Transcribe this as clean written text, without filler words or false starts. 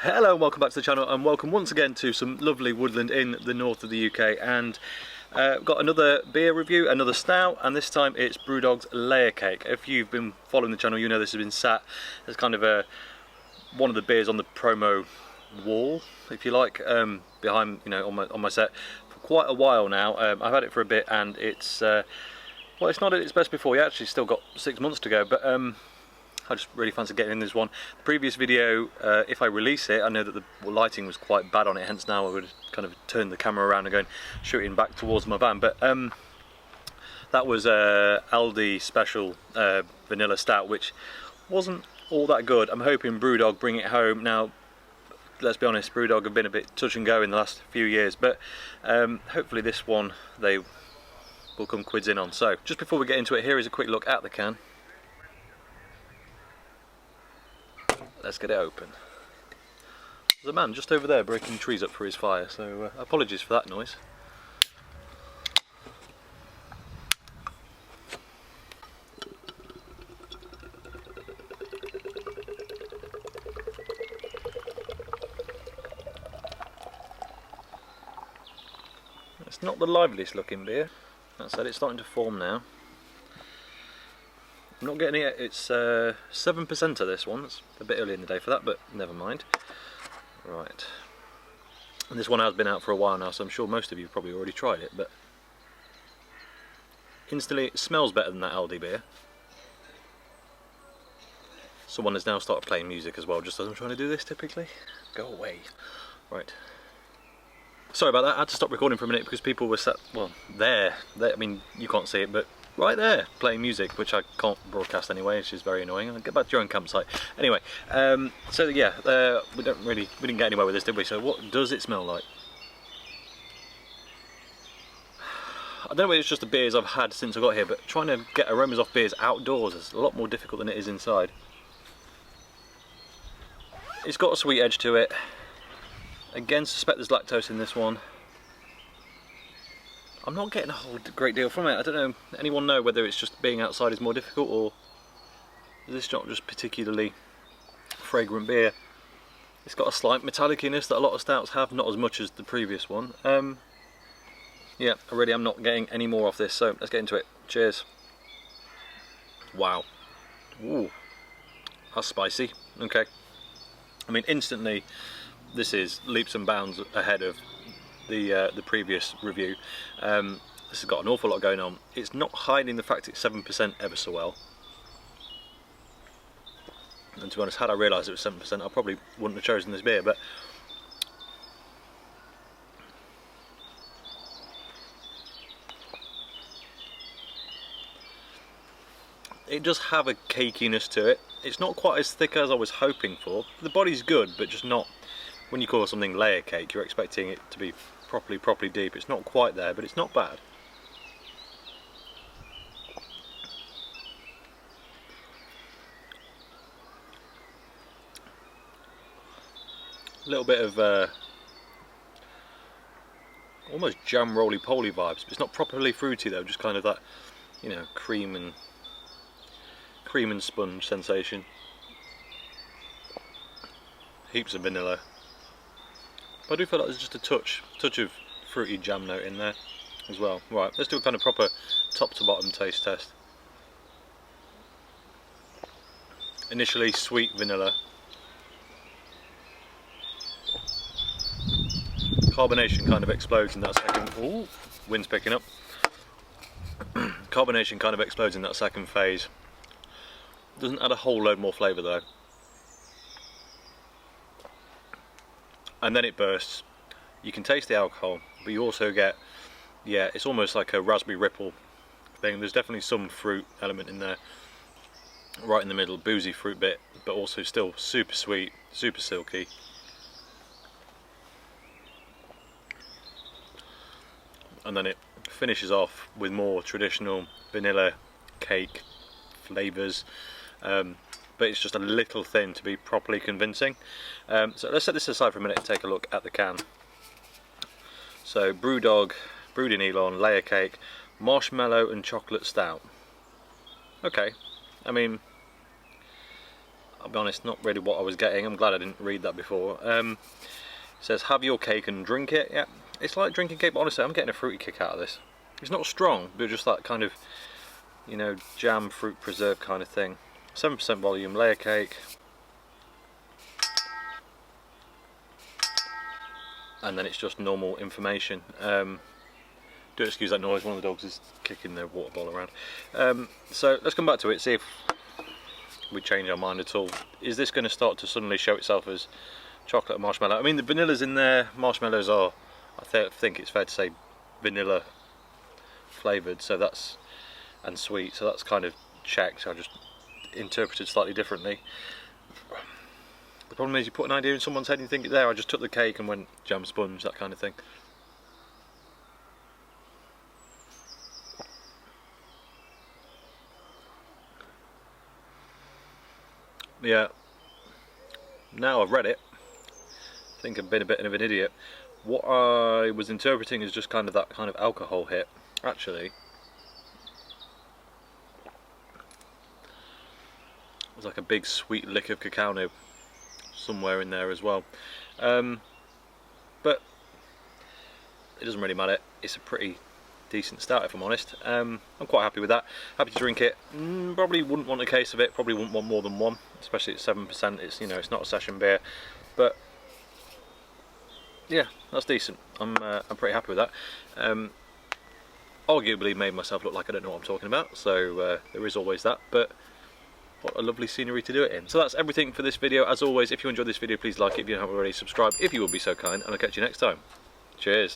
Hello and welcome back to the channel, and welcome once again to some lovely woodland in the north of the UK. And got another beer review, another stout, and this time it's Brewdog's Layer Cake. If you've been following the channel, you know this has been sat as kind of one of the beers on the promo wall, if you like, behind, you know, on my set for quite a while now. I've had it for a bit, and it's well, it's not at its best before. You actually still got 6 months to go, but I just really fancy getting in this one. The previous video, if I release it, I know that the lighting was quite bad on it, hence now I would kind of turn the camera around and go and shooting back towards my van. But that was Aldi special vanilla stout, which wasn't all that good. I'm hoping Brewdog bring it home. Now, let's be honest, Brewdog have been a bit touch and go in the last few years, but hopefully this one they will come quids in on. So, just before we get into it, here is a quick look at the can. Let's get it open. There's a man just over there breaking trees up for his fire, so apologies for that noise. It's not the liveliest looking beer. That said, it's starting to form now. I'm not getting it. It's 7% of this one. It's a bit early in the day for that, but never mind. Right. And this one has been out for a while now, so I'm sure most of you probably already tried it, but instantly it smells better than that Aldi beer. Someone has now started playing music as well, just as I'm trying to do this typically. Go away. Right. Sorry about that. I had to stop recording for a minute because people were sat, well, there. I mean, you can't see it, but right there, playing music, which I can't broadcast anyway, which is very annoying. I'll get back to your own campsite. Anyway, so yeah, we didn't get anywhere with this, did we? So what does it smell like? I don't know if it's just the beers I've had since I got here, but trying to get aromas off beers outdoors is a lot more difficult than it is inside. It's got a sweet edge to it. Again, suspect there's lactose in this one. I'm not getting a whole great deal from it. I don't know, anyone know whether it's just being outside is more difficult, or is this not just particularly fragrant beer? It's got a slight metalliciness that a lot of stouts have, not as much as the previous one. Yeah, I really am not getting any more off this, so let's get into it. Cheers. Wow. Ooh, that's spicy. Okay. I mean, instantly, this is leaps and bounds ahead of the previous review. This has got an awful lot going on. It's not hiding the fact it's 7% ever so well. And to be honest, had I realised it was 7%, I probably wouldn't have chosen this beer, but it does have a cakiness to it. It's not quite as thick as I was hoping for. The body's good, but just not, when you call something layer cake, you're expecting it to be properly deep. It's not quite there, but it's not bad. A little bit of almost jam roly-poly vibes. It's not properly fruity though, just kind of that, you know, cream and sponge sensation. Heaps of vanilla. But I do feel like there's just a touch of fruity jam note in there as well. Right, let's do a kind of proper top to bottom taste test. Initially sweet vanilla. Carbonation kind of explodes in that second. Ooh, wind's picking up. Carbonation kind of explodes in that second phase. Doesn't add a whole load more flavour though. And then it bursts. You can taste the alcohol, but you also get, yeah, it's almost like a raspberry ripple thing. There's definitely some fruit element in there, right in the middle, boozy fruit bit, but also still super sweet, super silky. And then it finishes off with more traditional vanilla cake flavours. But it's just a little thin to be properly convincing. So let's set this aside for a minute and take a look at the can. So Brewdog, brewed in Elon, layer cake, marshmallow and chocolate stout. Okay, I mean, I'll be honest, not really what I was getting. I'm glad I didn't read that before. It says, have your cake and drink it. Yeah, it's like drinking cake, but honestly, I'm getting a fruity kick out of this. It's not strong, but just that kind of, you know, jam, fruit preserve kind of thing. 7% volume, layer cake. And then it's just normal information. Do excuse that noise, one of the dogs is kicking their water bottle around. So let's come back to it, see if we change our mind at all. Is this going to start to suddenly show itself as chocolate and marshmallow? I mean, the vanilla's in there, marshmallows are, I think it's fair to say, vanilla flavoured, so that's, and sweet, so that's kind of checked. I just interpreted slightly differently. The problem is you put an idea in someone's head and you think it's there. I just took the cake and went jam sponge, that kind of thing. Yeah, now I've read it, I think I've been a bit of an idiot. What I was interpreting is just kind of that kind of alcohol hit. Actually, there's like a big sweet lick of cacao nib somewhere in there as well. But it doesn't really matter. It's a pretty decent stout, if I'm honest. I'm quite happy with that. Happy to drink it. Probably wouldn't want a case of it. Probably wouldn't want more than one, especially at 7%. It's, you know, it's not a session beer, but yeah, that's decent. I'm pretty happy with that. Arguably made myself look like I don't know what I'm talking about, so there is always that, but what a lovely scenery to do it in. So that's everything for this video. As always, if you enjoyed this video, please like it. If you haven't already, subscribe if you would be so kind, and I'll catch you next time. Cheers.